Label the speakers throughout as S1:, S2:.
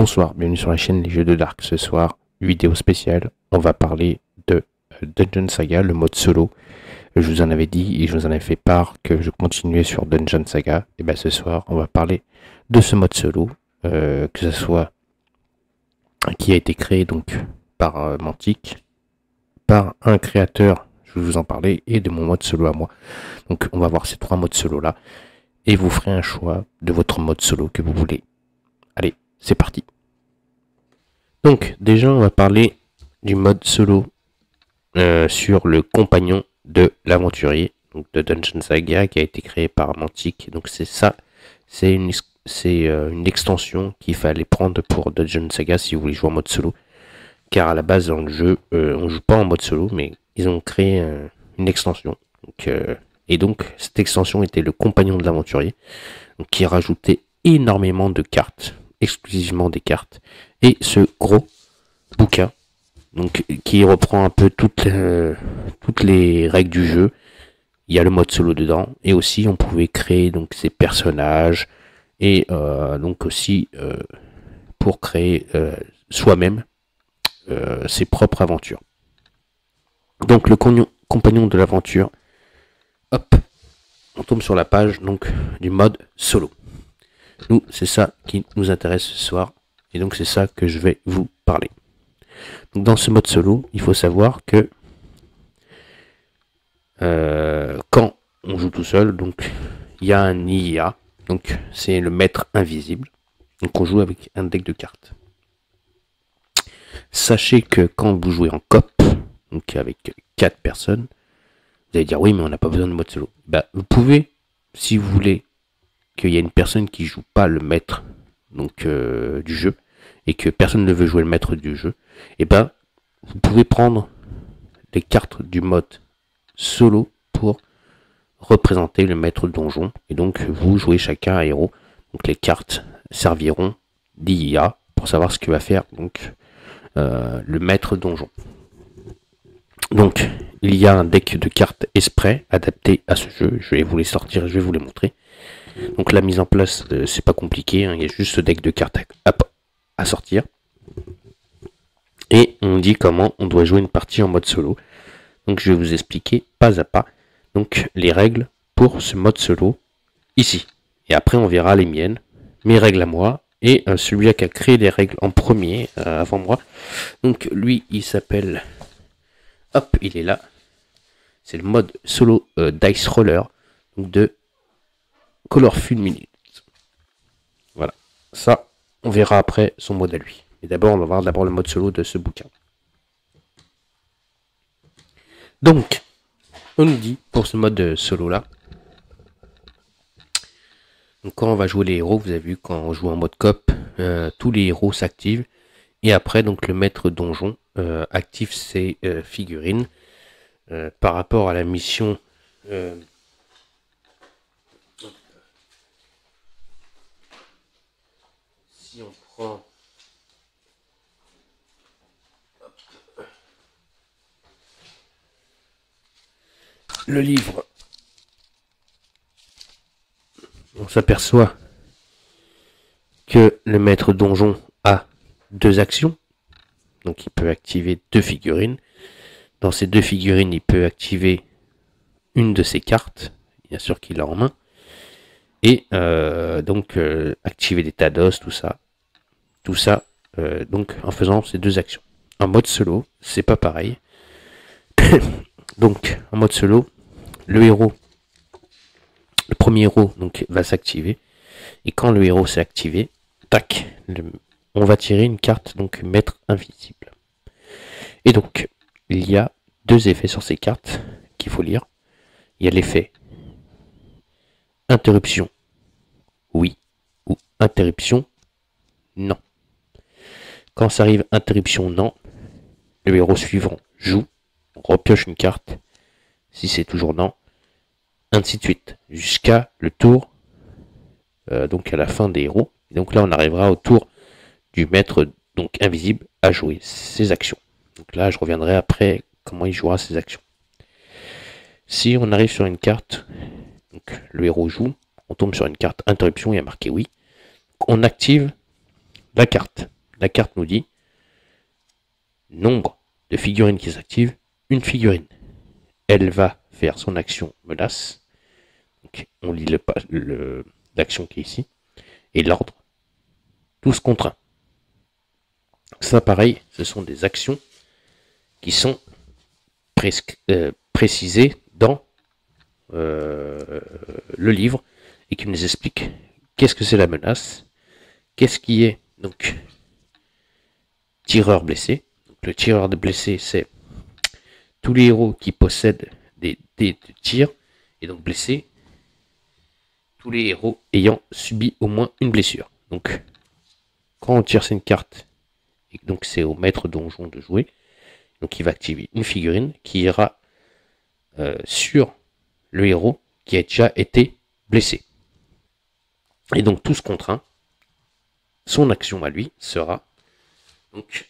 S1: Bonsoir, bienvenue sur la chaîne Les Jeux de Dark. Ce soir, vidéo spéciale, on va parler de Dungeon Saga, le mode solo. Je vous en avais dit et je vous en avais fait part que je continuais sur Dungeon Saga. Et bien ce soir, on va parler de ce mode solo, que ce soit qui a été créé donc par Mantic, par un créateur, je vais vous en parler, et de mon mode solo à moi. Donc on va voir ces trois modes solo là, et vous ferez un choix de votre mode solo que vous voulez. Allez, c'est parti. Donc déjà on va parler du mode solo sur le compagnon de l'aventurier, donc de Dungeon Saga, qui a été créé par Mantic. Donc c'est ça, c'est une extension qu'il fallait prendre pour Dungeon Saga si vous voulez jouer en mode solo. Car à la base dans le jeu, on joue pas en mode solo, mais ils ont créé une extension. Et donc cette extension était le compagnon de l'aventurier, qui rajoutait énormément de cartes, exclusivement des cartes. Et ce gros bouquin, donc qui reprend un peu toutes les règles du jeu. Il y a le mode solo dedans, et aussi on pouvait créer donc ses personnages, et donc aussi pour créer soi-même ses propres aventures. Donc le compagnon de l'aventure, hop, on tombe sur la page donc du mode solo. Nous, c'est ça qui nous intéresse ce soir, et donc c'est ça que je vais vous parler. Donc, dans ce mode solo, il faut savoir que quand on joue tout seul, donc il y a un IA, donc c'est le maître invisible. Donc on joue avec un deck de cartes. Sachez que quand vous jouez en coop, donc avec 4 personnes, vous allez dire oui mais on n'a pas besoin de mode solo. Bah, vous pouvez, si vous voulez qu'il y ait une personne qui joue pas le maître donc du jeu, et que personne ne veut jouer le maître du jeu, et ben vous pouvez prendre les cartes du mode solo pour représenter le maître donjon, et donc vous jouez chacun un héros. Donc les cartes serviront d'IA pour savoir ce que va faire donc le maître donjon. Donc il y a un deck de cartes exprès adapté à ce jeu. Je vais vous les sortir, je vais vous les montrer. Donc la mise en place, c'est pas compliqué, hein. Il y a juste ce deck de cartes à sortir. Et on dit comment on doit jouer une partie en mode solo. Donc je vais vous expliquer pas à pas donc les règles pour ce mode solo ici. Et après on verra les miennes, mes règles à moi, et celui qui a créé les règles en premier avant moi. Donc lui il s'appelle, hop, il est là. C'est le mode solo Dice Roller donc de Colorful Minutes. Voilà, ça on verra après son mode à lui. Et d'abord on va voir d'abord le mode solo de ce bouquin. Donc on nous dit pour ce mode solo là, donc quand on va jouer les héros, vous avez vu quand on joue en mode coop, tous les héros s'activent, et après donc le maître donjon active ses figurines par rapport à la mission. Si on prend le livre, on s'aperçoit que le maître donjon a 2 actions. Donc il peut activer 2 figurines. Dans ces 2 figurines, il peut activer une de ses cartes, bien sûr qu'il a en main. Et donc activer des tas d'os, tout ça. Tout ça donc en faisant ces 2 actions. En mode solo, c'est pas pareil. Donc en mode solo, le premier héros donc va s'activer, et quand le héros s'est activé, tac, on va tirer une carte donc maître invisible. Et donc il y a 2 effets sur ces cartes qu'il faut lire. Il y a l'effet interruption oui ou interruption non. Quand ça arrive interruption non, le héros suivant joue, on repioche une carte. Si c'est toujours non, ainsi de suite, jusqu'à le tour, donc à la fin des héros. Et donc là, on arrivera au tour du maître donc invisible à jouer ses actions. Donc là, je reviendrai après comment il jouera ses actions. Si on arrive sur une carte, donc le héros joue, on tombe sur une carte interruption, il y a marqué oui. On active la carte. La carte nous dit nombre de figurines qui s'activent, une figurine. Elle va faire son action menace. Donc, on lit l'action qui est ici. Et l'ordre, tous contre 1. Ça, pareil, ce sont des actions qui sont précisées dans le livre et qui nous expliquent qu'est-ce que c'est la menace, qu'est-ce qui est donc tireur blessé. Donc, le tireur de blessé, c'est tous les héros qui possèdent des dés de tir et donc blessés, tous les héros ayant subi au moins une blessure. Donc, quand on tire cette carte, et donc c'est au maître donjon de jouer, donc il va activer une figurine qui ira sur le héros qui a déjà été blessé. Et donc tous contre 1, son action à lui sera donc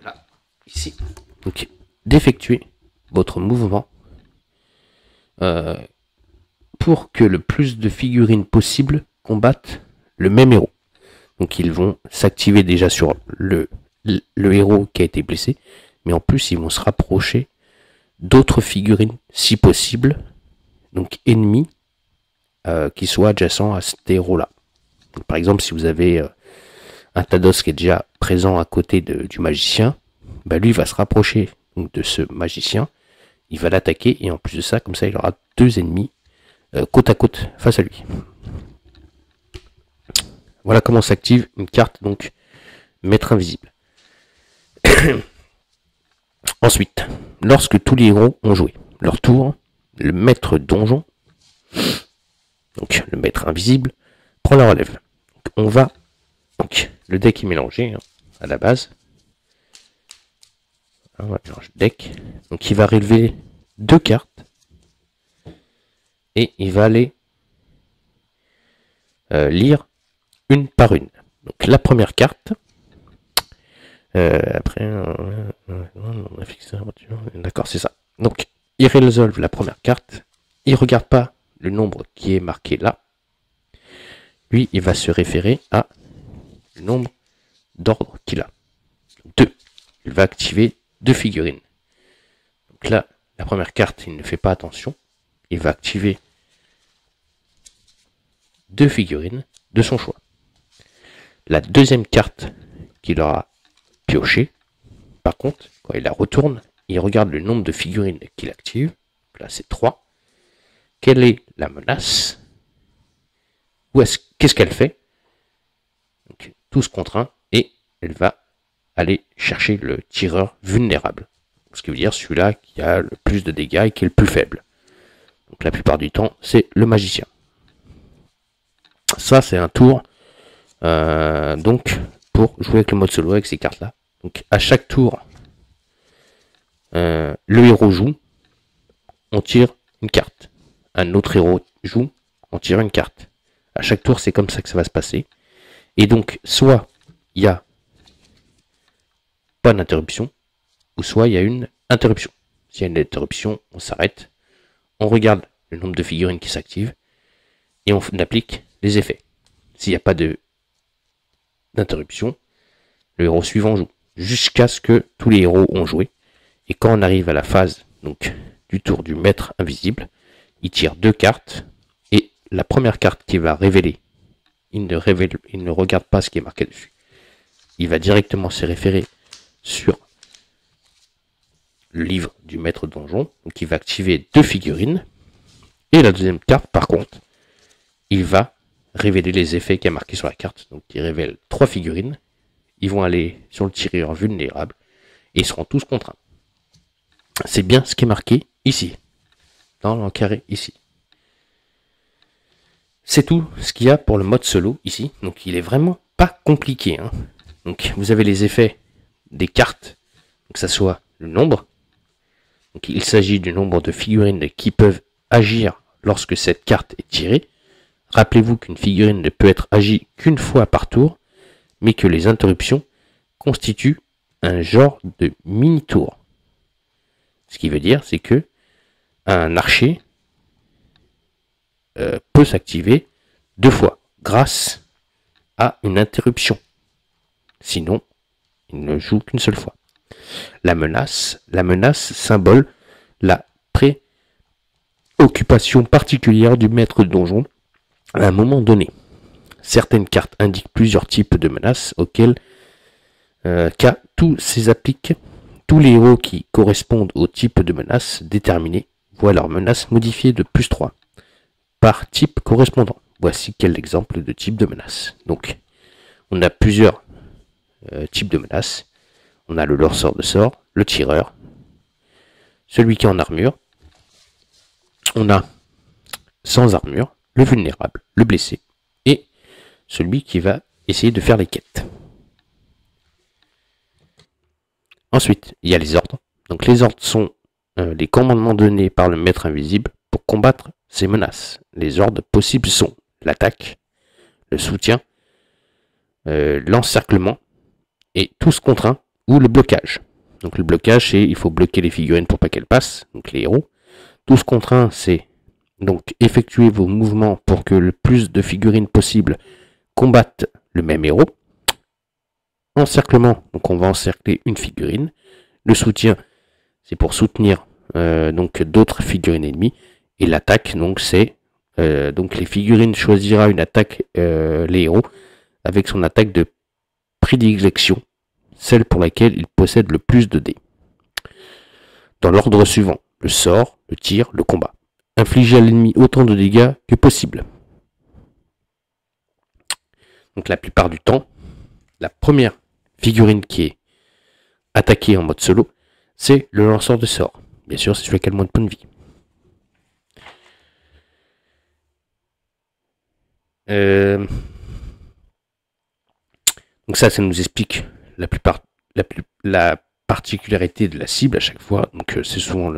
S1: là, ici, donc d'effectuer votre mouvement pour que le plus de figurines possible combattent le même héros. Donc ils vont s'activer déjà sur le héros qui a été blessé, mais en plus ils vont se rapprocher d'autres figurines si possible, donc ennemis qui soient adjacents à cet héros-là. Par exemple, si vous avez un Tados qui est déjà présent à côté du magicien, bah lui va se rapprocher donc, de ce magicien, il va l'attaquer et en plus de ça, comme ça il aura deux ennemis côte à côte face à lui. Voilà comment s'active une carte, donc maître invisible. Ensuite, lorsque tous les héros ont joué leur tour, le maître donjon, donc le maître invisible, prend la relève. Donc, on va, donc le deck est mélangé à la base. On va mélanger le deck. Donc il va relever deux cartes et il va aller lire une par une. Donc la première carte. Après, on a fixé un d'accord, c'est ça. Donc, il résolve la première carte. Il ne regarde pas le nombre qui est marqué là. Lui, il va se référer à le nombre d'ordres qu'il a. 2. Il va activer deux figurines. Donc là, la première carte, il ne fait pas attention. Il va activer deux figurines de son choix. La deuxième carte qu'il aura pioché. Par contre, quand il la retourne, il regarde le nombre de figurines qu'il active. Là, c'est 3. Quelle est la menace? Qu'est-ce qu'elle fait? Donc, tous contre 1. Et elle va aller chercher le tireur vulnérable. Ce qui veut dire celui-là qui a le plus de dégâts et qui est le plus faible. Donc la plupart du temps, c'est le magicien. Ça, c'est un tour donc pour jouer avec le mode solo avec ces cartes-là. Donc à chaque tour, le héros joue, on tire une carte. Un autre héros joue, on tire une carte. À chaque tour, c'est comme ça que ça va se passer. Et donc, soit il y a pas d'interruption, ou soit il y a une interruption. S'il y a une interruption, on s'arrête, on regarde le nombre de figurines qui s'activent, et on applique les effets. S'il n'y a pas d'interruption, le héros suivant joue, jusqu'à ce que tous les héros ont joué. Et quand on arrive à la phase donc, du tour du maître invisible, il tire deux cartes, et la première carte qui va révéler, il ne regarde pas ce qui est marqué dessus. Il va directement se référer sur le livre du maître donjon, donc il va activer deux figurines, et la deuxième carte, par contre, il va révéler les effets qu'il y a marqués sur la carte. Donc il révèle 3 figurines, ils vont aller sur le tireur vulnérable, et ils seront tous contre 1. C'est bien ce qui est marqué ici, dans l'encarré ici. C'est tout ce qu'il y a pour le mode solo ici, donc il est vraiment pas compliqué. Donc vous avez les effets des cartes, que ce soit le nombre, donc il s'agit du nombre de figurines qui peuvent agir lorsque cette carte est tirée. Rappelez-vous qu'une figurine ne peut être agie qu'une fois par tour, mais que les interruptions constituent un genre de mini-tour. Ce qui veut dire, c'est que un archer peut s'activer 2 fois. grâce à une interruption. Sinon, il ne joue qu'une seule fois. La menace symbole la préoccupation particulière du maître de donjon à un moment donné. Certaines cartes indiquent plusieurs types de menaces auxquelles cas tous s'appliquent. Tous les héros qui correspondent au type de menace déterminé voient leur menace modifiée de +3 par type correspondant. Voici quel exemple de type de menace. Donc, on a plusieurs types de menaces. On a le lanceur de sorts, le tireur, celui qui est en armure. On a sans armure, le vulnérable, le blessé et celui qui va essayer de faire les quêtes. Ensuite, il y a les ordres. Donc les ordres sont les commandements donnés par le maître invisible pour combattre ces menaces. Les ordres possibles sont l'attaque, le soutien, l'encerclement et tous contre un ou le blocage. Donc le blocage, c'est il faut bloquer les figurines pour pas qu'elles passent, donc les héros. Tous contre un, c'est donc effectuer vos mouvements pour que le plus de figurines possible combattent le même héros. Encerclement, donc on va encercler une figurine. Le soutien, c'est pour soutenir donc d'autres figurines ennemies. Et l'attaque, donc c'est donc les figurines choisira une attaque, les héros, avec son attaque de prédilection, celle pour laquelle il possède le plus de dés. Dans l'ordre suivant, le sort, le tir, le combat. Infliger à l'ennemi autant de dégâts que possible. Donc la plupart du temps, la première figurine qui est attaquée en mode solo, c'est le lanceur de sort. Bien sûr, c'est celui qui a le moins de points de vie. Donc ça nous explique la particularité de la cible à chaque fois. Donc c'est souvent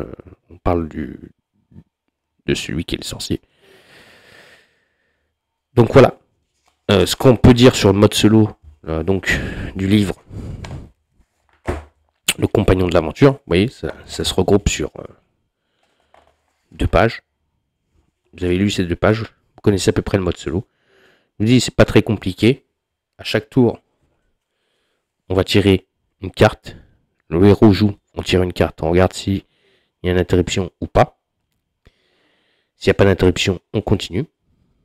S1: on parle de celui qui est le sorcier. Donc voilà. Ce qu'on peut dire sur le mode solo donc du livre Le Compagnon de l'aventure, vous voyez, ça se regroupe sur 2 pages. Vous avez lu ces 2 pages, vous connaissez à peu près le mode solo. Je vous dis, c'est pas très compliqué. À chaque tour, on va tirer une carte. Le héros joue, on tire une carte, on regarde s'il y a une interruption ou pas. S'il n'y a pas d'interruption, on continue.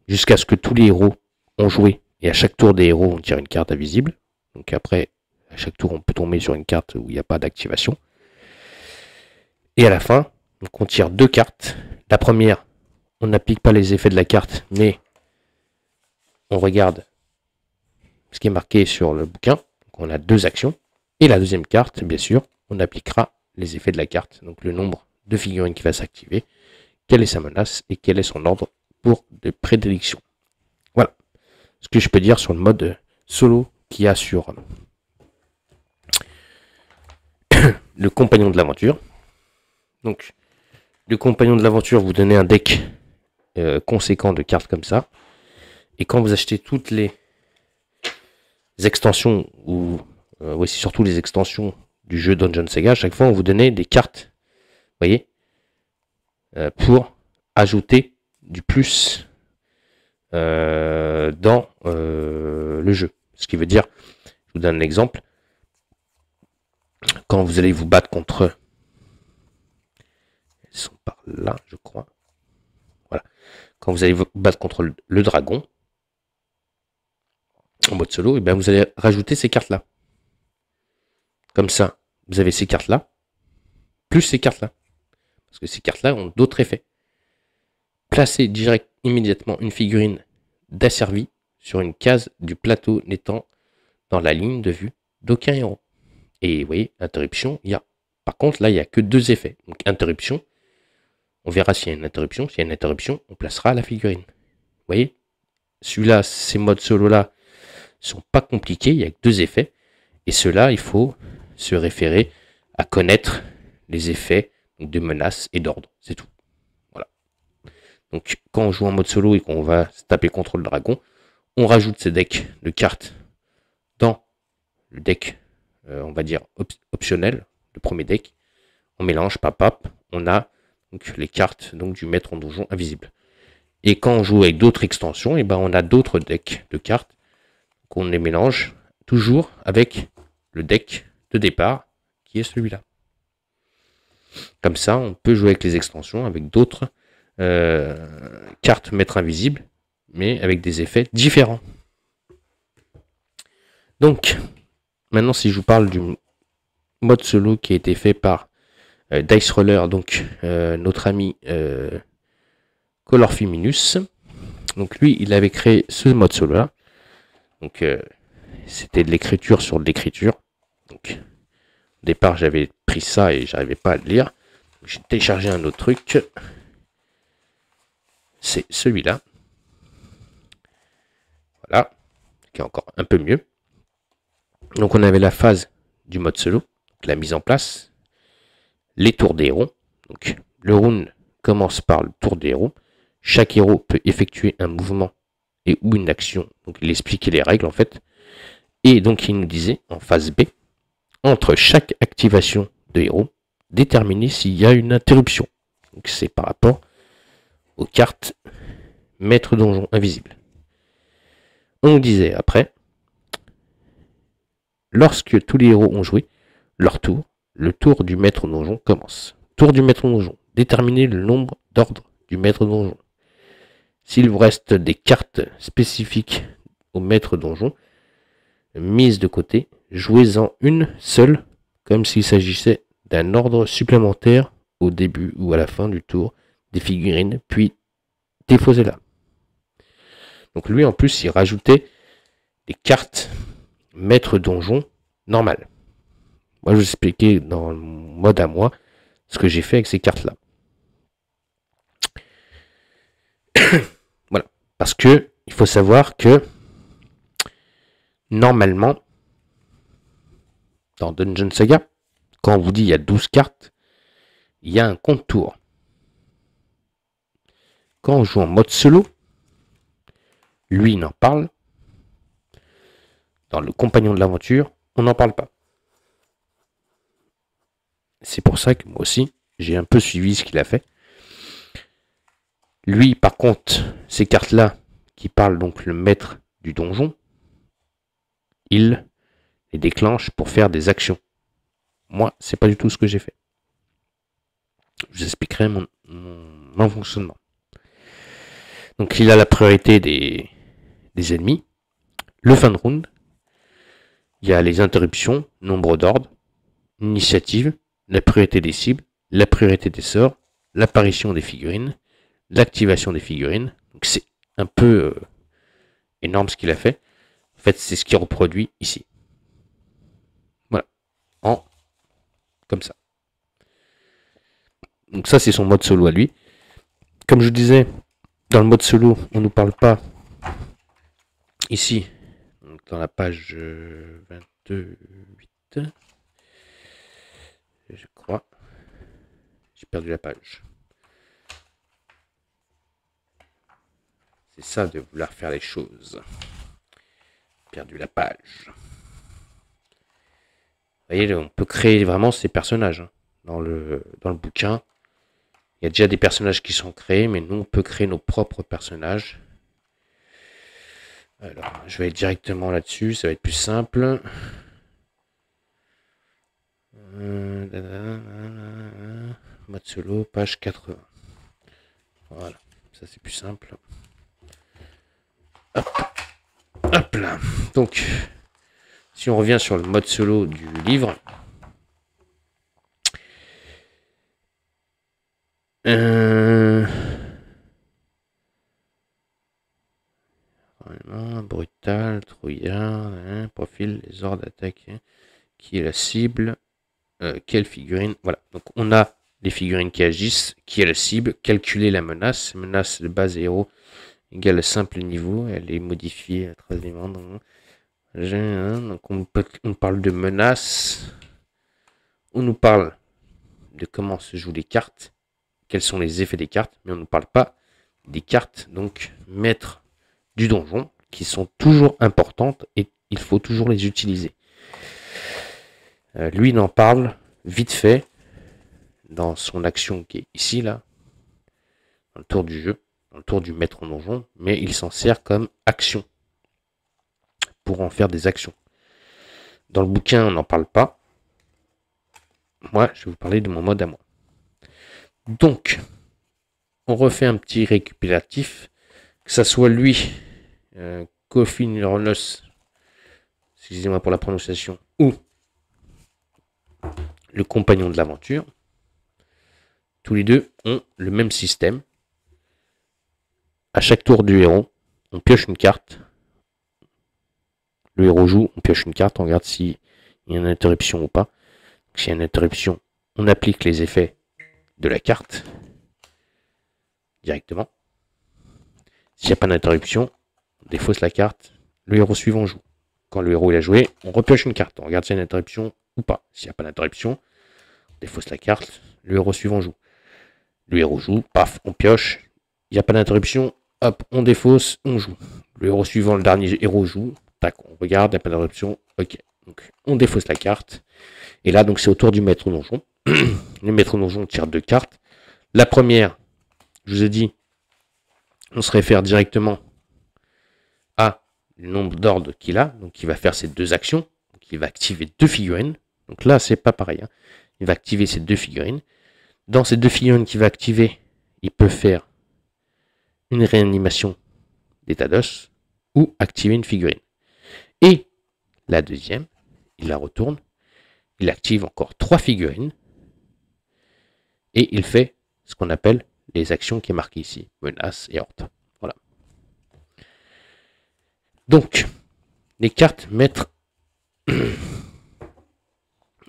S1: Jusqu'à ce que tous les héros ont joué. Et à chaque tour des héros, on tire une carte invisible. Donc après, à chaque tour, on peut tomber sur une carte où il n'y a pas d'activation. Et à la fin, donc on tire 2 cartes. La première, on n'applique pas les effets de la carte, mais on regarde ce qui est marqué sur le bouquin. Donc on a 2 actions. Et la deuxième carte, bien sûr, on appliquera les effets de la carte. Donc le nombre de figurines qui va s'activer, quelle est sa menace et quel est son ordre pour de prédilection. Voilà ce que je peux dire sur le mode solo qu'il y a sur le Compagnon de l'aventure. Donc le Compagnon de l'aventure vous donnez un deck conséquent de cartes comme ça. Et quand vous achetez toutes les extensions, ou voici surtout les extensions du jeu Dungeon Saga, à chaque fois on vous donnait des cartes, vous voyez, pour ajouter du plus dans le jeu. Ce qui veut dire, je vous donne un exemple, quand vous allez vous battre contre, ils sont par là je crois, voilà, quand vous allez vous battre contre le dragon, en mode solo, et bien vous allez rajouter ces cartes là. Comme ça, vous avez ces cartes là, plus ces cartes là. Parce que ces cartes là ont d'autres effets. Placez immédiatement une figurine d'asservie sur une case du plateau n'étant dans la ligne de vue d'aucun héros. Et vous voyez, interruption, il y a. Par contre, là, il n'y a que 2 effets. Donc interruption, on verra s'il y a une interruption. S'il y a une interruption, on placera la figurine. Vous voyez, celui-là, ces modes solo-là, sont pas compliqués, il n'y a que 2 effets. Et ceux-là, il faut se référer à connaître les effets de menaces et d'ordre. C'est tout. Voilà. Donc, quand on joue en mode solo et qu'on va se taper contre le dragon, on rajoute ces decks de cartes dans le deck, on va dire, optionnel, le premier deck. On mélange, papap, on a donc les cartes donc, du maître en donjon invisible. Et quand on joue avec d'autres extensions, et ben on a d'autres decks de cartes qu'on les mélange toujours avec le deck de départ qui est celui-là. Comme ça, on peut jouer avec les extensions, avec d'autres cartes maître invisible, mais avec des effets différents. Donc, maintenant, si je vous parle du mode solo qui a été fait par Dice Roller, donc notre ami Colorfiminus. Donc lui, il avait créé ce mode solo là. Donc c'était de l'écriture sur de l'écriture. Donc au départ, j'avais pris ça et j'arrivais pas à le lire. J'ai téléchargé un autre truc. C'est celui-là. Voilà, qui est encore un peu mieux. Donc on avait la phase du mode solo, la mise en place, les tours des héros. Donc le round commence par le tour des héros. Chaque héros peut effectuer un mouvement et ou une action. Donc il expliquait les règles en fait. Et donc il nous disait en phase B, entre chaque activation de héros, déterminer s'il y a une interruption. Donc c'est par rapport aux cartes maître donjon invisible. On nous disait après, lorsque tous les héros ont joué leur tour, le tour du maître donjon commence. Tour du maître donjon. Déterminer le nombre d'ordres du maître donjon. S'il vous reste des cartes spécifiques au maître donjon, mise de côté, jouez-en une seule, comme s'il s'agissait d'un ordre supplémentaire au début ou à la fin du tour des figurines, puis déposez-la. Donc lui, en plus, il rajoutait des cartes maître donjon normales. Moi, je vous expliquais dans le mode à moi ce que j'ai fait avec ces cartes-là. Voilà. Parce que il faut savoir que normalement, dans Dungeon Saga, quand on vous dit il y a 12 cartes, il y a un compte-tour. Quand on joue en mode solo, lui il en parle. Dans le compagnon de l'aventure, on n'en parle pas. C'est pour ça que moi aussi, j'ai un peu suivi ce qu'il a fait. Lui, par contre, ces cartes-là, qui parlent donc le maître du donjon, il les déclenche pour faire des actions. Moi, c'est pas du tout ce que j'ai fait. Je vous expliquerai mon fonctionnement. Donc, il a la priorité des ennemis. Le fin de round. Il y a les interruptions, nombre d'ordres, initiative, la priorité des cibles, la priorité des sorts, l'apparition des figurines, l'activation des figurines. Donc, c'est un peu énorme ce qu'il a fait. En fait, c'est ce qui est reproduit ici. Voilà. Comme ça. Donc ça, c'est son mode solo à lui. Comme je disais, dans le mode solo, on ne nous parle pas ici, donc dans la page 28, je crois. J'ai perdu la page. C'est ça de vouloir faire les choses. Perdu la page. Vous voyez, on peut créer vraiment ces personnages. Hein. Dans le bouquin, il y a déjà des personnages qui sont créés, mais nous, on peut créer nos propres personnages. Alors, je vais aller directement là-dessus, ça va être plus simple. Mode solo, page 80. Voilà, ça c'est plus simple. Hop là. Donc, si on revient sur le mode solo du livre, brutal, trouillard, profil, les ordres d'attaque, qui est la cible, quelle figurine, voilà. Donc on a les figurines qui agissent, qui est la cible, calculer la menace, menace de base héros égale simple niveau, elle est modifiée à 13 éléments. Donc on parle de menace, on nous parle de comment se jouent les cartes, quels sont les effets des cartes, mais on ne parle pas des cartes, donc maître du donjon, qui sont toujours importantes et il faut toujours les utiliser. Lui, il en parle vite fait dans son action qui est ici, là, dans le tour du jeu. dans le tour du maître donjon, mais il s'en sert comme action, pour en faire des actions. Dans le bouquin, on n'en parle pas. Moi, je vais vous parler de mon mode à moi. Donc, on refait un petit récapitulatif, que ça soit lui, Coffin Neuronos, excusez-moi pour la prononciation, ou le compagnon de l'aventure. Tous les deux ont le même système. À chaque tour du héros, on pioche une carte. Le héros joue, on pioche une carte, on regarde s'il y a une interruption ou pas. S'il y a une interruption, on applique les effets de la carte directement. S'il n'y a pas d'interruption, on défausse la carte, le héros suivant joue. Quand le héros il a joué, on repioche une carte, on regarde s'il y a une interruption ou pas. S'il n'y a pas d'interruption, on défausse la carte, le héros suivant joue. Le héros joue, paf, on pioche, il n'y a pas d'interruption, hop, on défausse, on joue. Le héros suivant, le dernier héros joue, tac, on regarde, il n'y a pas d'interruption, ok. Donc on défausse la carte. Et là, donc c'est au tour du maître donjon. Le maître donjon tire 2 cartes. La première, je vous ai dit, on se réfère directement à le nombre d'ordres qu'il a. Donc il va faire ces 2 actions. Donc il va activer 2 figurines. Donc là, c'est pas pareil. Hein. Il va activer ces 2 figurines. Dans ces 2 figurines qu'il va activer, il peut faire une réanimation d'état d'os ou activer une figurine. Et la deuxième, il la retourne. Il active encore 3 figurines. Et il fait ce qu'on appelle les actions qui est marquées ici. Menace et horde. Voilà. Donc, les cartes maîtres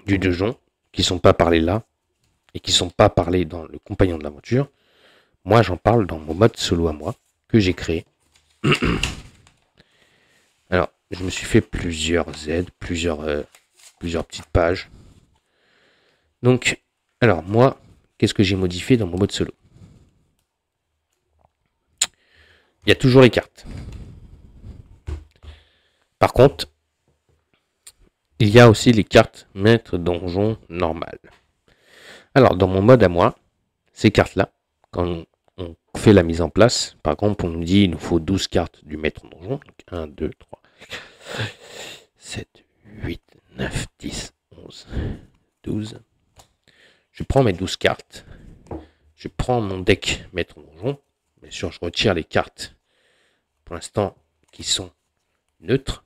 S1: du donjon, qui ne sont pas parlées là, et qui ne sont pas parlées dans le compagnon de l'aventure, moi j'en parle dans mon mode solo à moi, que j'ai créé. Alors, je me suis fait plusieurs aides, plusieurs petites pages. Donc, alors moi, qu'est-ce que j'ai modifié dans mon mode solo? Il y a toujours les cartes. Par contre, il y a aussi les cartes maître donjon normal. Alors, dans mon mode à moi, ces cartes-là, quand on fait la mise en place, par exemple, on nous dit il nous faut 12 cartes du maître donjon. Donc 1, 2, 3, 7, 8, 9, 10, 11, 12. Je prends mes 12 cartes. Je prends mon deck maître donjon. Bien sûr, je retire les cartes, pour l'instant, qui sont neutres.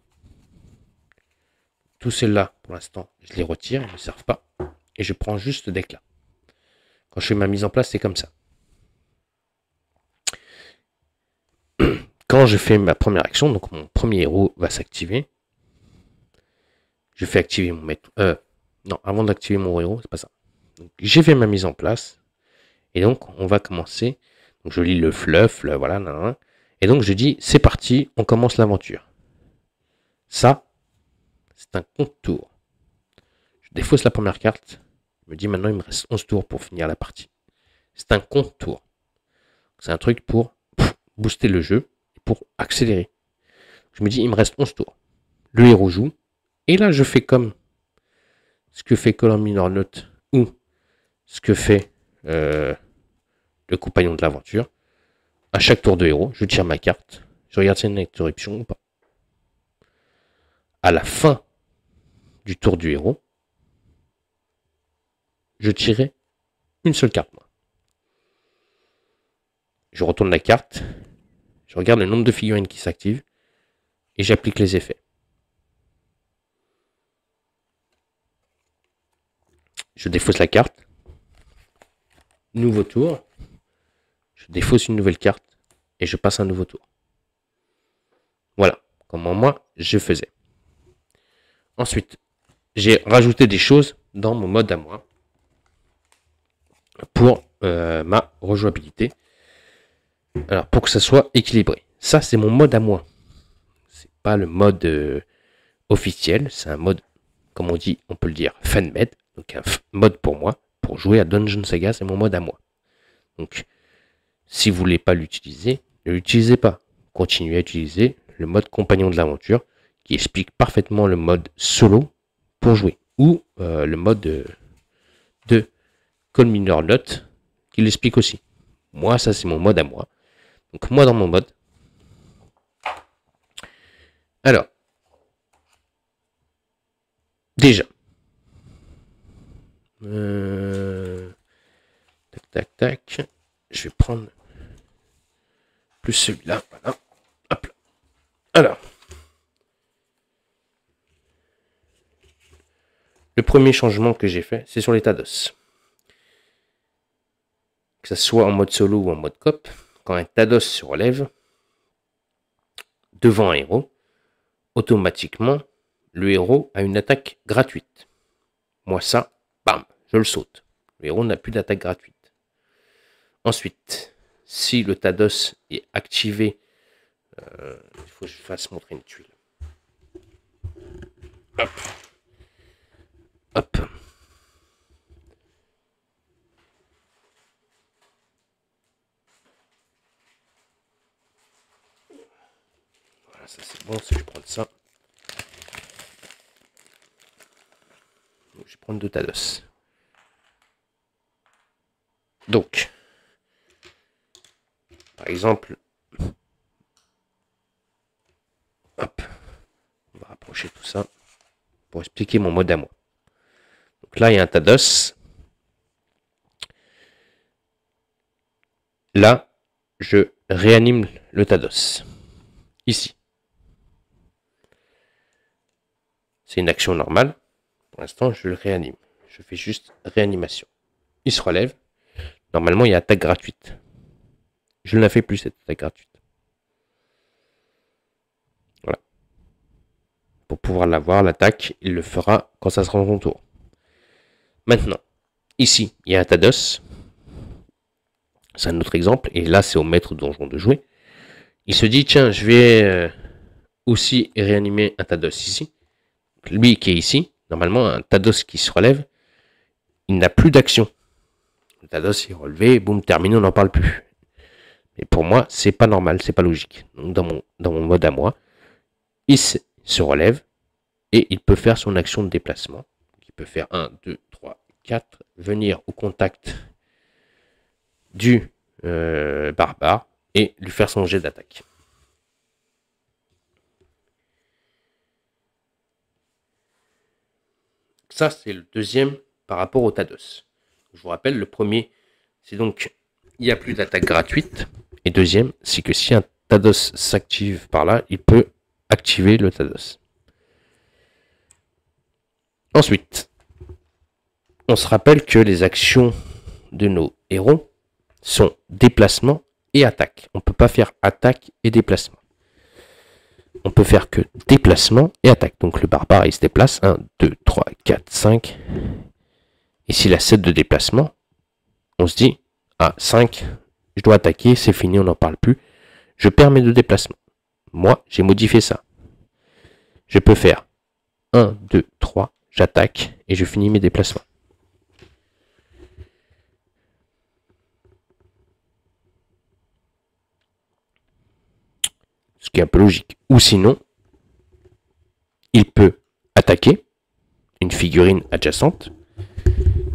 S1: Tous celles-là, pour l'instant, je les retire, ils ne me servent pas. Et je prends juste ce deck-là. Quand je fais ma mise en place, c'est comme ça. Quand je fais ma première action, donc mon premier héros va s'activer. Je fais activer mon maître... non, avant d'activer mon héros, c'est pas ça. J'ai fait ma mise en place. Et donc, on va commencer. Donc, je lis le fluff, voilà. Nanana. Et donc, je dis, c'est parti, on commence l'aventure. Ça, c'est un compte tour. Je défausse la première carte. Je me dis, maintenant, il me reste 11 tours pour finir la partie. C'est un compte tour. C'est un truc pour booster le jeu, pour accélérer. Je me dis, il me reste 11 tours. Le héros joue. Et là, je fais comme ce que fait Colin Minor Note ou ce que fait le compagnon de l'aventure. À chaque tour de héros, je tire ma carte. Je regarde si il y a une interruption ou pas. À la fin du tour du héros, je tirerai une seule carte. Moi. Je retourne la carte. Je regarde le nombre de figurines qui s'activent. Et j'applique les effets. Je défausse la carte. Nouveau tour. Je défausse une nouvelle carte. Et je passe un nouveau tour. Voilà comment moi je faisais. Ensuite, j'ai rajouté des choses dans mon mode à moi. Pour ma rejouabilité. Alors, pour que ça soit équilibré. Ça, c'est mon mode à moi. C'est pas le mode officiel. C'est un mode, comme on dit, on peut le dire, fan-made. Donc, un mode pour moi. Pour jouer à Dungeon Saga, c'est mon mode à moi. Donc, si vous voulez pas l'utiliser, ne l'utilisez pas. Continuez à utiliser le mode compagnon de l'aventure qui explique parfaitement le mode solo pour jouer. Ou le mode de Call Minor Note qui l'explique aussi. Moi, ça, c'est mon mode à moi. Donc moi dans mon mode. Alors. Déjà. Tac, tac, tac. Je vais prendre plus celui-là. Voilà. Hop là. Alors. Le premier changement que j'ai fait, c'est sur l'état d'os. Que ce soit en mode solo ou en mode coop, quand un Tados se relève devant un héros, automatiquement, le héros a une attaque gratuite. Moi, ça, bam, je le saute. Le héros n'a plus d'attaque gratuite. Ensuite, si le Tados est activé, il faut que je fasse montrer une tuile. Hop. Hop. Voilà, ça c'est bon, si je prends ça. Donc, je vais prendre 2 Tados. Donc, par exemple, hop, on va rapprocher tout ça pour expliquer mon mode à moi. Donc là, il y a un Tados. Là, je réanime le Tados. Ici. C'est une action normale. Pour l'instant, je le réanime. Je fais juste réanimation. Il se relève. Normalement, il y a attaque gratuite. Je ne la fais plus, cette attaque gratuite. Voilà. Pour pouvoir l'avoir, l'attaque, il le fera quand ça sera son tour. Maintenant, ici, il y a un Tados. C'est un autre exemple. Et là, c'est au maître donjon de jouer. Il se dit, tiens, je vais aussi réanimer un Tados ici. Lui qui est ici, normalement, un Tados qui se relève, il n'a plus d'action. Le Tados est relevé, boum, terminé, on n'en parle plus. Mais pour moi, c'est pas normal, c'est pas logique. Donc dans mon mode à moi, il se relève et il peut faire son action de déplacement. Il peut faire 1, 2, 3, 4, venir au contact du barbare et lui faire son jet d'attaque. Ça, c'est le deuxième par rapport au Tados. Je vous rappelle, le premier, c'est donc, il n'y a plus d'attaque gratuite. Et deuxième, c'est que si un Tados s'active par là, il peut activer le Tados. Ensuite, on se rappelle que les actions de nos héros sont déplacement et attaque. On ne peut pas faire attaque et déplacement. On peut faire que déplacement et attaque. Donc le barbare, il se déplace. 1, 2, 3, 4, 5. Et s'il a 7 de déplacement, on se dit, ah, 5, je dois attaquer, c'est fini, on n'en parle plus. Je perds mes 2 déplacements. Moi, j'ai modifié ça. Je peux faire 1, 2, 3, j'attaque et je finis mes déplacements. Ce qui est un peu logique. Ou sinon, il peut attaquer une figurine adjacente.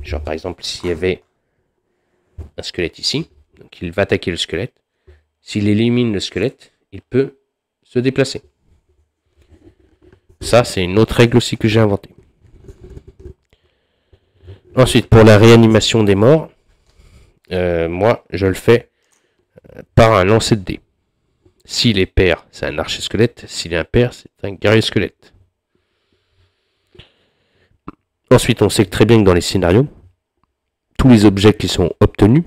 S1: Genre par exemple, s'il y avait un squelette ici, donc il va attaquer le squelette. S'il élimine le squelette, il peut se déplacer. Ça, c'est une autre règle aussi que j'ai inventée. Ensuite, pour la réanimation des morts, moi, je le fais par un lancer de dés. S'il est pair, c'est un archer squelette. S'il est impair, c'est un guerrier squelette. Ensuite, on sait très bien que dans les scénarios, tous les objets qui sont obtenus,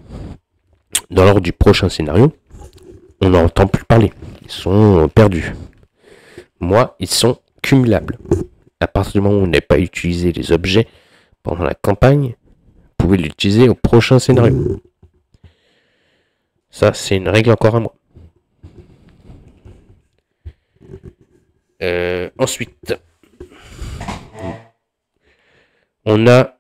S1: dans l'ordre du prochain scénario, on n'entend plus parler. Ils sont perdus. Moi, ils sont cumulables. À partir du moment où on n'a pas utilisé les objets pendant la campagne, vous pouvez l'utiliser au prochain scénario. Ça, c'est une règle encore à moi. Ensuite, on a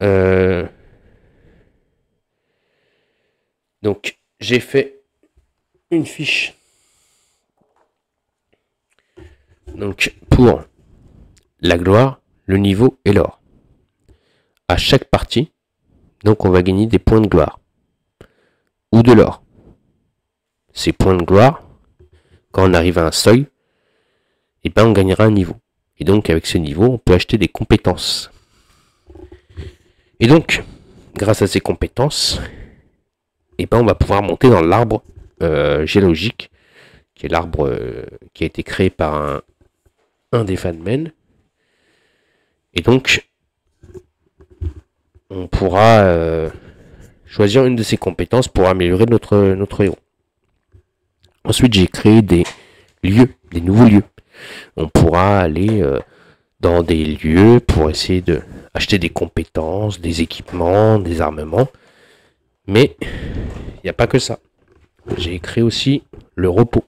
S1: donc j'ai fait une fiche donc pour la gloire, le niveau et l'or. À chaque partie, donc on va gagner des points de gloire ou de l'or. ces points de gloire, quand on arrive à un seuil, et ben on gagnera un niveau. Et donc avec ce niveau, on peut acheter des compétences. Et donc, grâce à ces compétences, et ben on va pouvoir monter dans l'arbre géologique, qui est l'arbre qui a été créé par un des Fatmen. Et donc, on pourra choisir une de ces compétences pour améliorer notre héros. Ensuite, j'ai créé des lieux, des nouveaux lieux. On pourra aller dans des lieux pour essayer de acheter des compétences, des équipements, des armements. Mais il n'y a pas que ça. J'ai créé aussi le repos.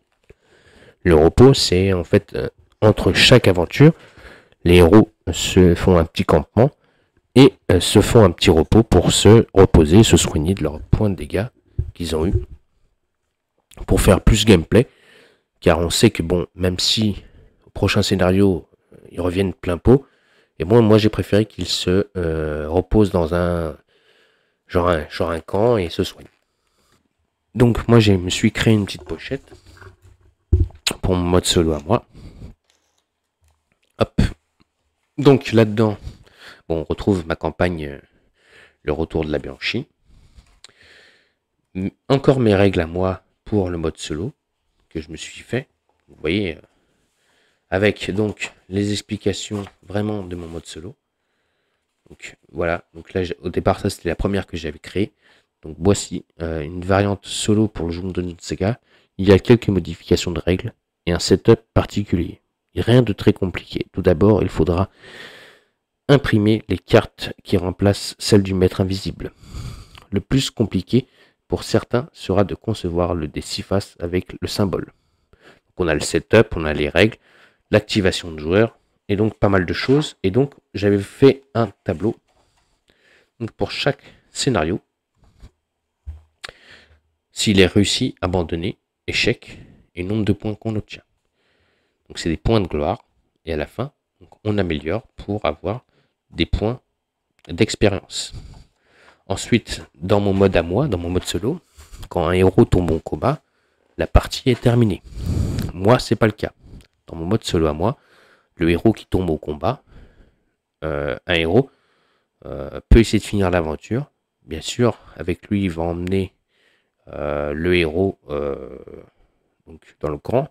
S1: Le repos, c'est en fait entre chaque aventure, les héros se font un petit campement et se font un petit repos pour se reposer, se soigner de leurs points de dégâts qu'ils ont eu pour faire plus gameplay. Car on sait que bon, même si au prochain scénario ils reviennent plein pot, et bon, moi j'ai préféré qu'ils se reposent dans un camp et se soignent. Donc moi je me suis créé une petite pochette pour mon mode solo à moi. Hop. Donc là-dedans, bon, on retrouve ma campagne, le retour de la Bianchi. Encore mes règles à moi pour le mode solo que je me suis fait. Vous voyez, avec donc les explications vraiment de mon mode solo. Donc voilà, donc là au départ ça c'était la première que j'avais créée. Donc voici une variante solo pour le jeu de Dungeon Saga. Il y a quelques modifications de règles et un setup particulier. Rien de très compliqué. Tout d'abord, il faudra imprimer les cartes qui remplacent celles du maître invisible. Le plus compliqué pour certains sera de concevoir le dé 6 faces avec le symbole. Donc on a le setup, on a les règles, l'activation de joueurs et donc pas mal de choses. Et donc j'avais fait un tableau donc, pour chaque scénario. S'il est réussi, abandonné, échec et nombre de points qu'on obtient. Donc c'est des points de gloire et à la fin donc, on améliore pour avoir des points d'expérience. Ensuite, dans mon mode à moi, dans mon mode solo, quand un héros tombe en combat, la partie est terminée. Moi, c'est pas le cas. Dans mon mode solo à moi, le héros qui tombe au combat, un héros peut essayer de finir l'aventure. Bien sûr, avec lui, il va emmener le héros donc dans le camp.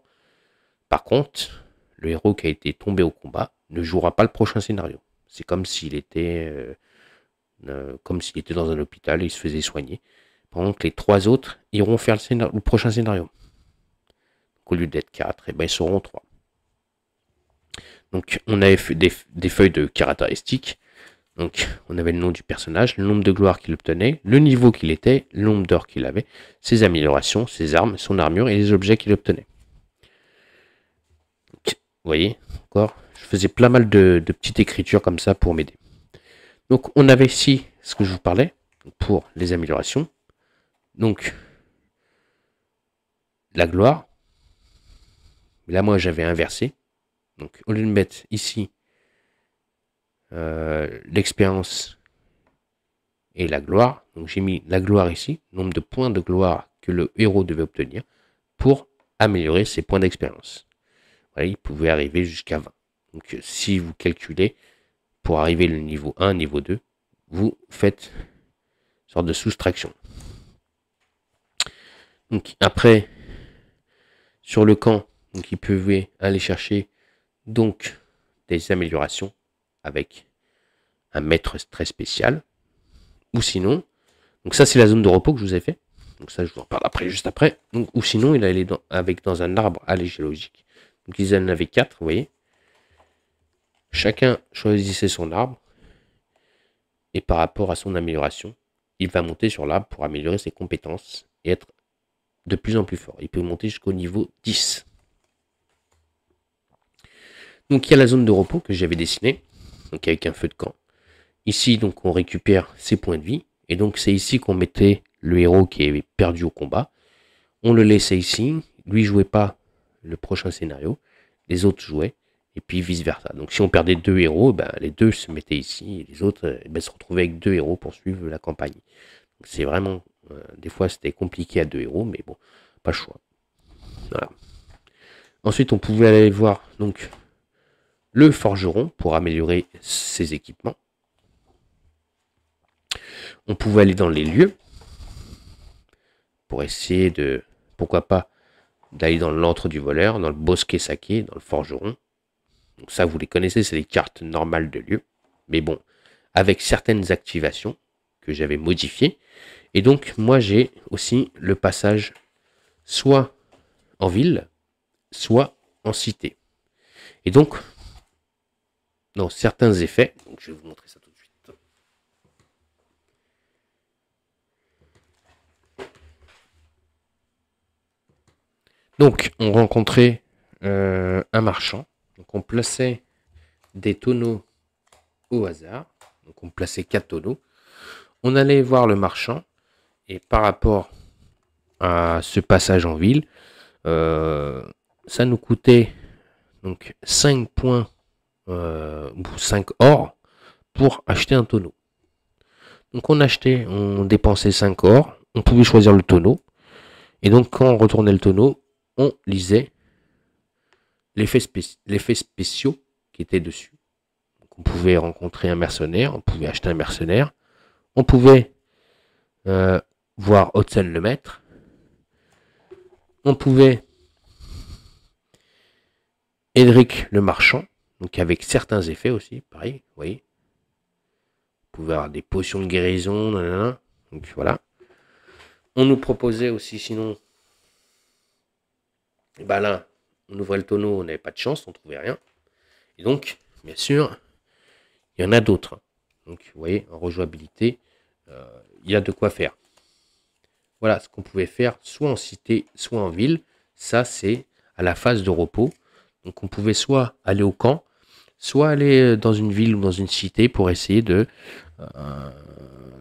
S1: Par contre, le héros qui a été tombé au combat ne jouera pas le prochain scénario. C'est comme s'il était dans un hôpital et il se faisait soigner. Par contre, les 3 autres iront faire le prochain scénario. Donc, au lieu d'être 4, et ben, ils seront 3. Donc on avait fait des feuilles de caractéristiques. Donc on avait le nom du personnage, le nombre de gloire qu'il obtenait, le niveau qu'il était, le nombre d'or qu'il avait, ses améliorations, ses armes, son armure et les objets qu'il obtenait. Donc, vous voyez, encore, je faisais plein mal de petites écritures comme ça pour m'aider. Donc on avait ici ce que je vous parlais pour les améliorations. Donc la gloire. Là moi j'avais inversé. Donc au lieu de mettre ici l'expérience et la gloire, donc j'ai mis la gloire ici, nombre de points de gloire que le héros devait obtenir pour améliorer ses points d'expérience. Voilà, il pouvait arriver jusqu'à 20. Donc si vous calculez pour arriver au niveau 1, niveau 2, vous faites une sorte de soustraction. Donc après, sur le camp, donc il pouvait aller chercher donc des améliorations avec un maître très spécial. Ou sinon, donc ça c'est la zone de repos que je vous ai fait. Donc ça je vous en parle après, juste après. Donc, ou sinon il allait dans un arbre géologique. Donc ils en avaient 4, vous voyez. Chacun choisissait son arbre. Et par rapport à son amélioration, il va monter sur l'arbre pour améliorer ses compétences et être de plus en plus fort. Il peut monter jusqu'au niveau 10. Donc il y a la zone de repos que j'avais dessinée, donc avec un feu de camp. Ici donc on récupère ses points de vie, et donc c'est ici qu'on mettait le héros qui avait perdu au combat. On le laissait ici, lui jouait pas le prochain scénario, les autres jouaient, et puis vice versa. Donc si on perdait 2 héros, ben, les 2 se mettaient ici, et les autres se retrouvaient avec 2 héros pour suivre la campagne. C'est vraiment, des fois c'était compliqué à 2 héros, mais bon, pas le choix. Voilà. Ensuite, on pouvait aller voir donc le forgeron pour améliorer ses équipements. On pouvait aller dans les lieux pour essayer de, pourquoi pas, d'aller dans l'antre du voleur, dans le bosquet saké, dans le forgeron. Donc ça, vous les connaissez, c'est les cartes normales de lieu. Mais bon, avec certaines activations que j'avais modifiées. Et donc, moi, j'ai aussi le passage soit en ville, soit en cité. Et donc, dans certains effets, donc je vais vous montrer ça tout de suite. Donc, on rencontrait un marchand. Donc, on plaçait des tonneaux au hasard. Donc, on plaçait 4 tonneaux. On allait voir le marchand. Et par rapport à ce passage en ville, ça nous coûtait donc 5 points ou 5 or pour acheter un tonneau. Donc on dépensait 5 or, on pouvait choisir le tonneau. Et donc quand on retournait le tonneau, on lisait l'effet spéciaux qui étaient dessus. Donc on pouvait rencontrer un mercenaire, on pouvait acheter un mercenaire, on pouvait voir Hudson le maître, on pouvait Edric le marchand, donc avec certains effets aussi, pareil, vous voyez. Vous pouvez avoir des potions de guérison, nanana. Donc voilà. On nous proposait aussi, sinon, bah là, on ouvrait le tonneau, on n'avait pas de chance, on trouvait rien. Et donc, bien sûr, il y en a d'autres. Donc, vous voyez, en rejouabilité, il y a de quoi faire. Voilà ce qu'on pouvait faire, soit en cité, soit en ville. Ça, c'est à la phase de repos. Donc, on pouvait soit aller au camp, soit aller dans une ville ou dans une cité pour essayer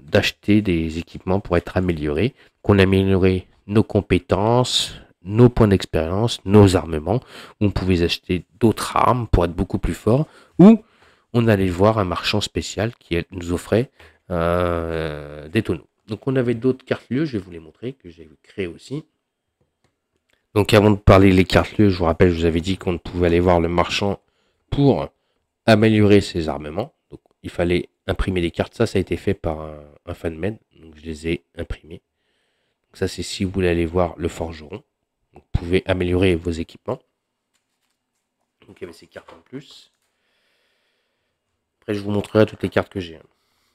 S1: d'acheter des équipements pour être améliorés, qu'on améliorait nos compétences, nos points d'expérience, nos armements. On pouvait acheter d'autres armes pour être beaucoup plus fort, ou on allait voir un marchand spécial qui nous offrait des tonneaux. Donc on avait d'autres cartes lieux, je vais vous les montrer, que j'ai créé aussi. Donc avant de parler des cartes lieux, je vous rappelle, je vous avais dit qu'on pouvait aller voir le marchand pour améliorer ses armements. Donc il fallait imprimer des cartes. Ça a été fait par un fan-made. Donc je les ai imprimées. Donc ça, c'est si vous voulez aller voir le forgeron. Vous pouvez améliorer vos équipements. Donc il y avait ces cartes en plus. Après, je vous montrerai toutes les cartes que j'ai.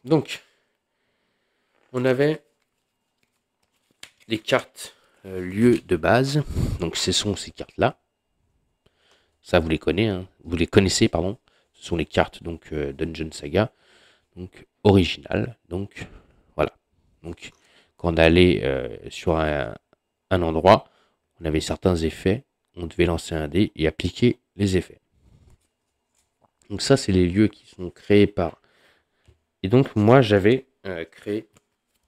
S1: Donc, on avait les cartes lieux de base. Donc ce sont ces cartes-là. Ça, vous les connaissez, hein. Vous les connaissez, pardon. Ce sont les cartes donc Dungeon Saga, donc originales. Donc voilà. Donc quand on allait sur un endroit, on avait certains effets. On devait lancer un dé et appliquer les effets. Donc ça, c'est les lieux qui sont créés par. Et donc moi, j'avais créé.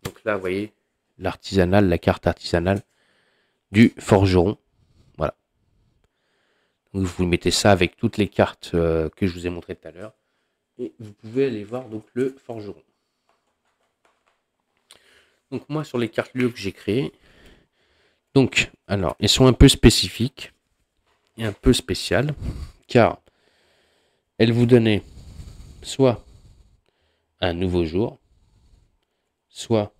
S1: Donc là, vous voyez l'artisanal, la carte artisanale du forgeron. Voilà. Donc vous mettez ça avec toutes les cartes que je vous ai montrées tout à l'heure. Et vous pouvez aller voir donc le forgeron. Donc moi, sur les cartes lieux que j'ai créées, donc, alors, elles sont un peu spécifiques et un peu spéciales, car elles vous donnaient soit un nouveau jour, soit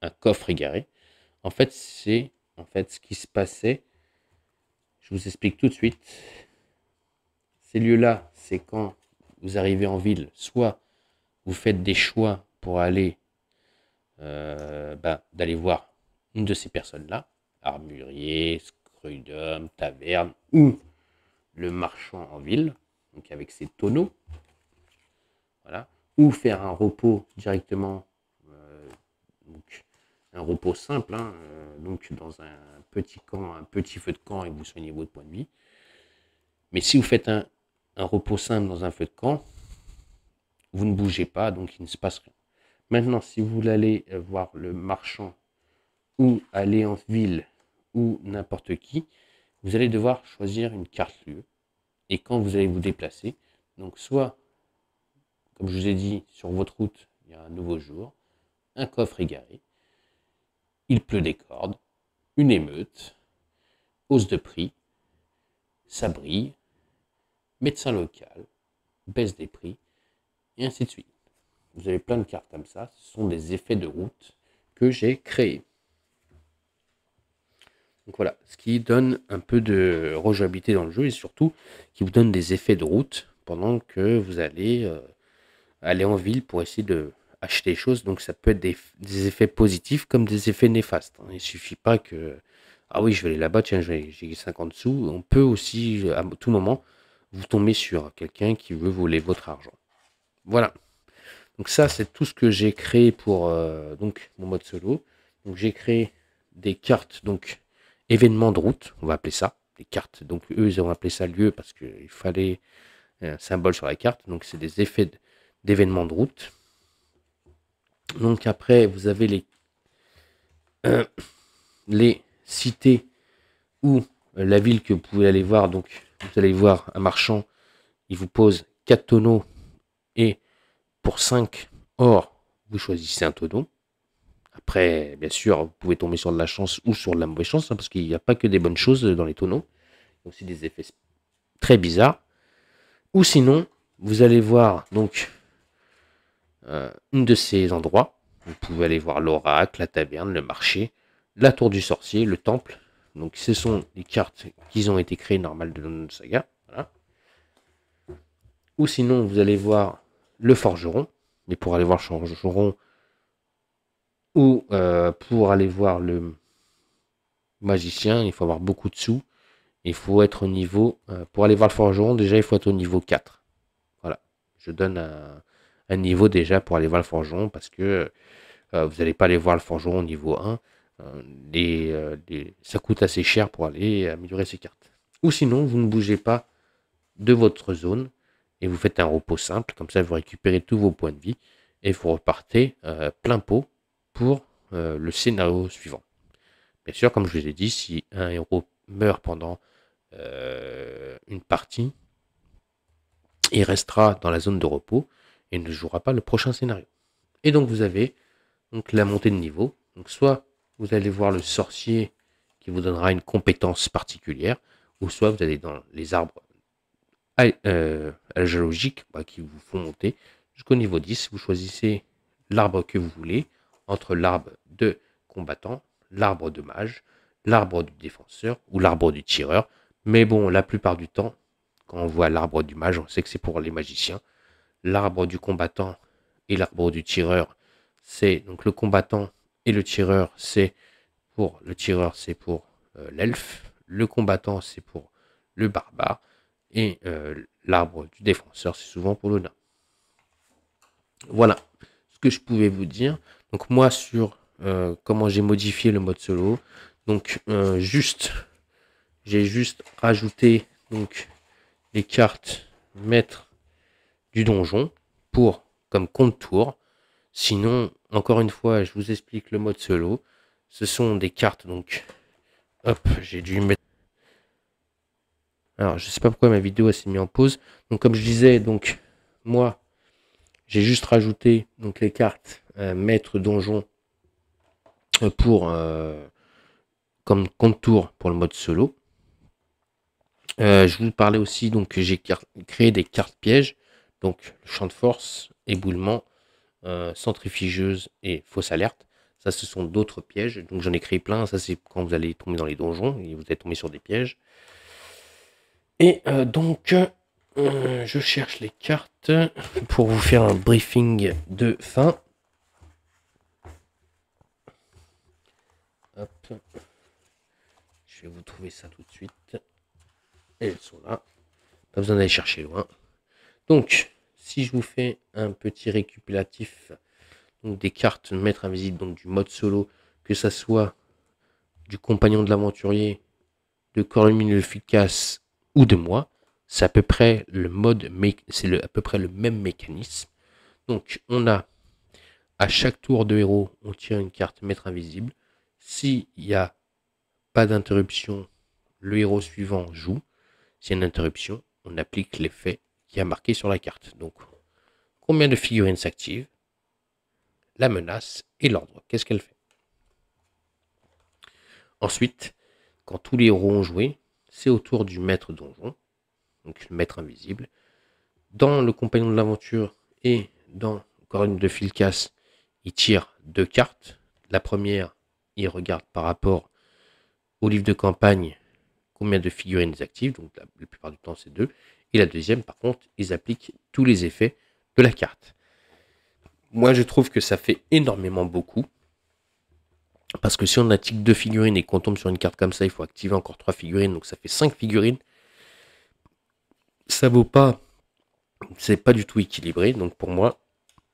S1: un coffre égaré. En fait, c'est ce qui se passait. Je vous explique tout de suite. Ces lieux-là, c'est quand vous arrivez en ville, soit vous faites des choix pour aller d'aller voir une de ces personnes-là, armurier, scrudum, taverne, ou le marchand en ville, donc avec ses tonneaux, voilà, ou faire un repos directement, donc un repos simple, hein, donc dans un petit camp, un petit feu de camp et vous soignez votre point de vie. Mais si vous faites un repos simple dans un feu de camp, vous ne bougez pas, donc il ne se passe rien. Maintenant, si vous voulez aller voir le marchand ou aller en ville ou n'importe qui, vous allez devoir choisir une carte lieu. Et quand vous allez vous déplacer, donc soit, comme je vous ai dit, sur votre route, il y a un nouveau jour, un coffre égaré, il pleut des cordes, une émeute, hausse de prix, ça brille, médecin local, baisse des prix, et ainsi de suite. Vous avez plein de cartes comme ça, ce sont des effets de route que j'ai créés. Donc voilà, ce qui donne un peu de rejouabilité dans le jeu et surtout qui vous donne des effets de route pendant que vous allez aller en ville pour essayer de acheter des choses. Donc ça peut être des effets positifs comme des effets néfastes. Il ne suffit pas que, ah oui, je vais aller là-bas, tiens, j'ai 50 sous. On peut aussi, à tout moment, vous tomber sur quelqu'un qui veut voler votre argent. Voilà. Donc ça, c'est tout ce que j'ai créé pour donc mon mode solo. Donc j'ai créé des cartes, donc événements de route, on va appeler ça. Des cartes, donc eux, ils ont appelé ça lieu parce qu'il fallait un symbole sur la carte. Donc c'est des effets d'événements de route. Donc après, vous avez les cités ou la ville que vous pouvez aller voir. Donc vous allez voir un marchand, il vous pose 4 tonneaux et pour 5 or, vous choisissez un tonneau. Après, bien sûr, vous pouvez tomber sur de la chance ou sur de la mauvaise chance, parce qu'il n'y a pas que des bonnes choses dans les tonneaux. Il y a aussi des effets très bizarres. Ou sinon, vous allez voir donc une de ces endroits. Vous pouvez aller voir l'oracle, la taverne, le marché, la tour du sorcier, le temple. Donc ce sont les cartes qui ont été créées normales de Dungeon Saga. Voilà. Ou sinon, vous allez voir le forgeron. Mais pour aller voir le forgeron, ou pour aller voir le magicien, il faut avoir beaucoup de sous. Il faut être au niveau... pour aller voir le forgeron, déjà, il faut être au niveau 4. Voilà. Je donne un niveau déjà pour aller voir le forgeron, parce que vous n'allez pas aller voir le forgeron au niveau 1. Ça coûte assez cher pour aller améliorer ses cartes. Ou sinon, vous ne bougez pas de votre zone, et vous faites un repos simple. Comme ça, vous récupérez tous vos points de vie, et vous repartez plein pot pour le scénario suivant. Bien sûr, comme je vous ai dit, si un héros meurt pendant une partie, il restera dans la zone de repos et ne jouera pas le prochain scénario. Et donc vous avez donc la montée de niveau. Donc soit vous allez voir le sorcier qui vous donnera une compétence particulière, ou soit vous allez dans les arbres algéologiques qui vous font monter jusqu'au niveau 10. Vous choisissez l'arbre que vous voulez, entre l'arbre de combattant, l'arbre de mage, l'arbre du défenseur ou l'arbre du tireur. Mais bon, la plupart du temps, quand on voit l'arbre du mage, on sait que c'est pour les magiciens. L'arbre du combattant et l'arbre du tireur, c'est donc le combattant et le tireur, c'est pour le tireur, c'est pour l'elfe. Le combattant, c'est pour le barbare. Et l'arbre du défenseur, c'est souvent pour le nain. Voilà ce que je pouvais vous dire. Donc moi, sur comment j'ai modifié le mode solo. Donc j'ai juste rajouté donc les cartes maître du donjon pour comme contour. Sinon, encore une fois, je vous explique le mode solo. Ce sont des cartes, donc hop, j'ai dû mettre. Alors, je sais pas pourquoi ma vidéo s'est mise en pause. Donc, comme je disais, donc moi, j'ai juste rajouté donc les cartes maître donjon pour comme contour pour le mode solo. Je vous parlais aussi donc que j'ai créé des cartes pièges, donc champ de force, éboulement, centrifugeuse et fausse alerte. Ça, ce sont d'autres pièges. Donc j'en ai créé plein. Ça, c'est quand vous allez tomber dans les donjons et vous allez tomber sur des pièges. Et donc, je cherche les cartes pour vous faire un briefing de fin. Hop. Je vais vous trouver ça tout de suite. Et elles sont là. Pas besoin d'aller chercher loin. Donc, si je vous fais un petit récapitulatif donc des cartes maître invisible, donc du mode solo, que ça soit du compagnon de l'aventurier, de corps lumineux efficace ou de moi, c'est à peu près le mode, c'est à peu près le même mécanisme. Donc, on a à chaque tour de héros, on tire une carte maître invisible. S'il n'y a pas d'interruption, le héros suivant joue. S'il y a une interruption, on applique l'effet qui a marqué sur la carte. Donc, combien de figurines s'activent, la menace et l'ordre. Qu'est-ce qu'elle fait? Ensuite, quand tous les héros ont joué, c'est au tour du maître donjon, donc le maître invisible. Dans le compagnon de l'aventure et dans Corne de Filcas, il tire 2 cartes. La première, il regarde par rapport au livre de campagne combien de figurines ils activent, donc la plupart du temps c'est 2. Et la deuxième, par contre, ils appliquent tous les effets de la carte. Moi, je trouve que ça fait énormément beaucoup. Parce que si on active 2 figurines et qu'on tombe sur une carte comme ça, il faut activer encore 3 figurines, donc ça fait 5 figurines. Ça vaut pas, c'est pas du tout équilibré, donc pour moi,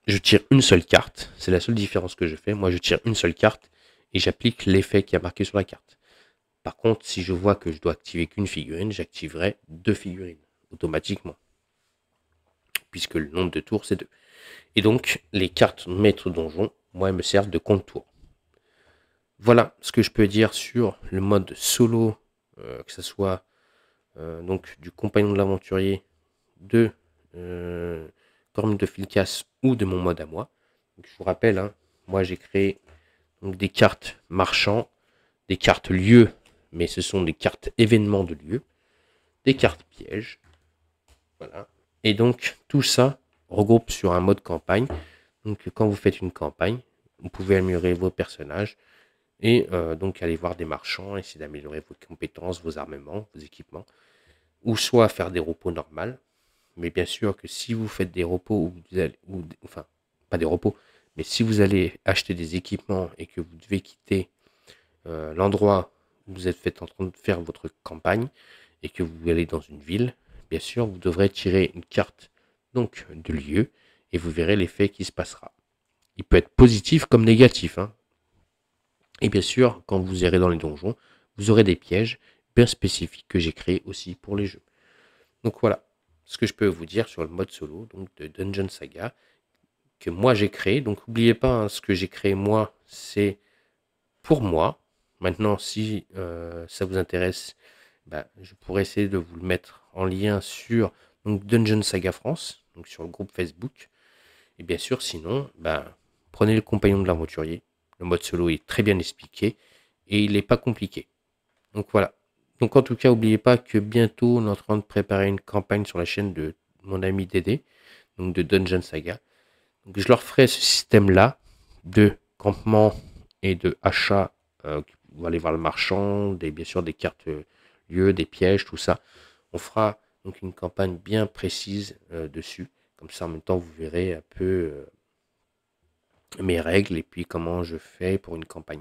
S1: je tire une seule carte, c'est la seule différence que je fais. Moi, je tire une seule carte et j'applique l'effet qui a marqué sur la carte. Par contre, si je vois que je dois activer qu'une figurine, j'activerai 2 figurines, automatiquement. Puisque le nombre de tours, c'est 2. Et donc, les cartes maître donjon, moi, elles me servent de compte-tour. Voilà ce que je peux dire sur le mode solo, que ce soit donc du compagnon de l'aventurier, de Corne de Filcas ou de mon mode à moi. Donc, je vous rappelle, hein, moi j'ai créé donc, des cartes marchands, des cartes lieux, mais ce sont des cartes événements de lieu, des cartes pièges. Voilà. Et donc tout ça regroupe sur un mode campagne. Donc quand vous faites une campagne, vous pouvez améliorer vos personnages et donc aller voir des marchands, essayer d'améliorer vos compétences, vos armements, vos équipements, ou soit faire des repos normaux. Mais bien sûr que si vous faites des repos, enfin pas des repos, mais si vous allez acheter des équipements et que vous devez quitter l'endroit où vous êtes en train de faire votre campagne et que vous allez dans une ville, bien sûr vous devrez tirer une carte donc de lieu et vous verrez l'effet qui se passera. Il peut être positif comme négatif, hein. Et bien sûr, quand vous irez dans les donjons, vous aurez des pièges bien spécifiques que j'ai créés aussi pour les jeux. Donc voilà ce que je peux vous dire sur le mode solo donc de Dungeon Saga que moi j'ai créé. Donc n'oubliez pas, hein, ce que j'ai créé moi, c'est pour moi. Maintenant, si ça vous intéresse, bah, je pourrais essayer de vous le mettre en lien sur donc, Dungeon Saga France, donc sur le groupe Facebook. Et bien sûr, sinon, bah, prenez le compagnon de l'aventurier. Le mode solo est très bien expliqué et il n'est pas compliqué. Donc voilà. Donc en tout cas, n'oubliez pas que bientôt, on est en train de préparer une campagne sur la chaîne de mon ami Dédé, donc de Dungeon Saga. Donc je leur ferai ce système-là de campement et de achat. Vous allez voir le marchand, bien sûr des cartes lieux, des pièges, tout ça. On fera donc une campagne bien précise dessus. Comme ça, en même temps, vous verrez un peu mes règles et puis comment je fais pour une campagne.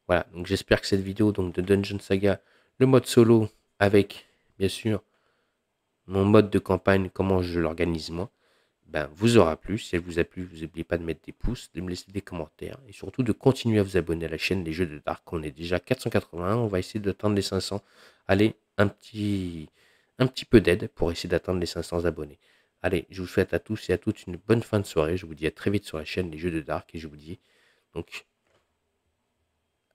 S1: Voilà, donc j'espère que cette vidéo donc, de Dungeon Saga, le mode solo avec, bien sûr, mon mode de campagne, comment je l'organise moi, ben, vous aura plu. Si elle vous a plu, vous n'oubliez pas de mettre des pouces, de me laisser des commentaires et surtout de continuer à vous abonner à la chaîne des Jeux de Dark. On est déjà 481, on va essayer d'atteindre les 500. Allez, un petit peu d'aide pour essayer d'atteindre les 500 abonnés. Allez, je vous souhaite à tous et à toutes une bonne fin de soirée. Je vous dis à très vite sur la chaîne des Jeux de Dark et je vous dis donc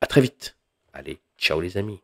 S1: à très vite. Allez, ciao les amis.